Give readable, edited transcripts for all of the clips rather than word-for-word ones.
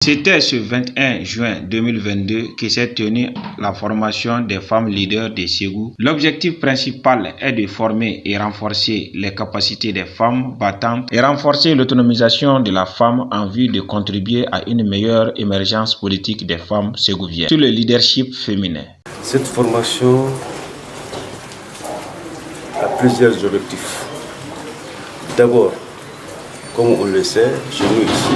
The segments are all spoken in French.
C'était ce 21 juin 2022 que s'est tenue la formation des femmes leaders de Ségou. L'objectif principal est de former et renforcer les capacités des femmes battantes et renforcer l'autonomisation de la femme en vue de contribuer à une meilleure émergence politique des femmes ségouviennes sur le leadership féminin. Cette formation a plusieurs objectifs. D'abord, comme on le sait, chez nous ici,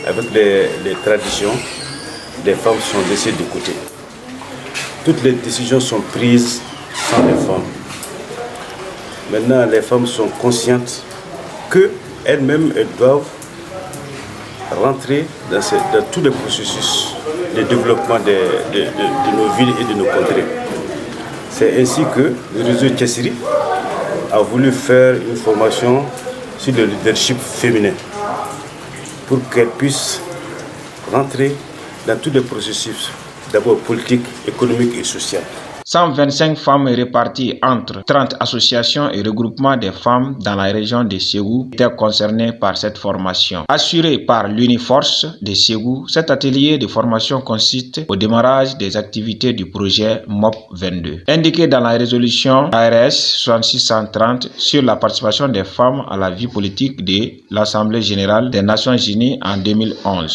avec les traditions, les femmes sont laissées de côté. Toutes les décisions sont prises sans les femmes. Maintenant, les femmes sont conscientes qu'elles-mêmes, elles doivent rentrer dans tous les processus de développement de nos villes et de nos contrées. C'est ainsi que le réseau Tchessiri a voulu faire une formation sur le leadership féminin pour qu'elles puissent rentrer dans tous les processus, d'abord politiques, économiques et sociaux. 125 femmes réparties entre 30 associations et regroupements des femmes dans la région de Ségou étaient concernées par cette formation. Assuré par l'Uniforce de Ségou, cet atelier de formation consiste au démarrage des activités du projet MOP 22. Indiqué dans la résolution ARS 6630 sur la participation des femmes à la vie politique de l'Assemblée générale des Nations unies en 2011.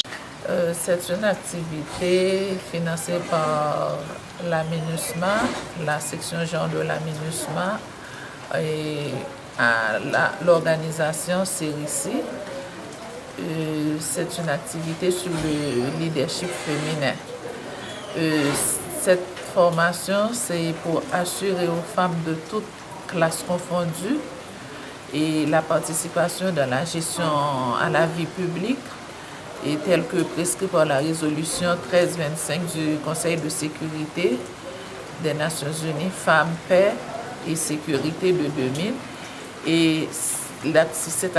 C'est une activité financée par la MINUSMA, la section genre de la MINUSMA et l'organisation CERICI. C'est une activité sur le leadership féminin. Cette formation, c'est pour assurer aux femmes de toutes classes confondues et la participation dans la gestion à la vie publique, et tel que prescrit par la résolution 1325 du Conseil de sécurité des Nations Unies, Femmes, Paix et Sécurité de 2000. Et cette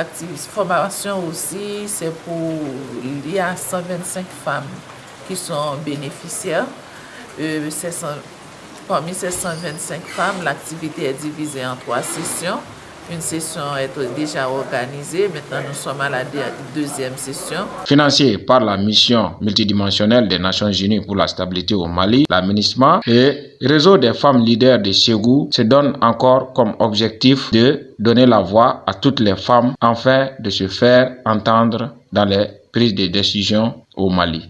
formation aussi, c'est pour... Il y a 125 femmes qui sont bénéficiaires. Parmi ces 125 femmes, l'activité est divisée en 3 sessions. Une session est déjà organisée. Maintenant, nous sommes à la deuxième session. Financée par la mission multidimensionnelle des Nations Unies pour la stabilité au Mali, la MINUSMA et Réseau des femmes leaders de Ségou se donnent encore comme objectif de donner la voix à toutes les femmes afin de se faire entendre dans les prises de décision au Mali.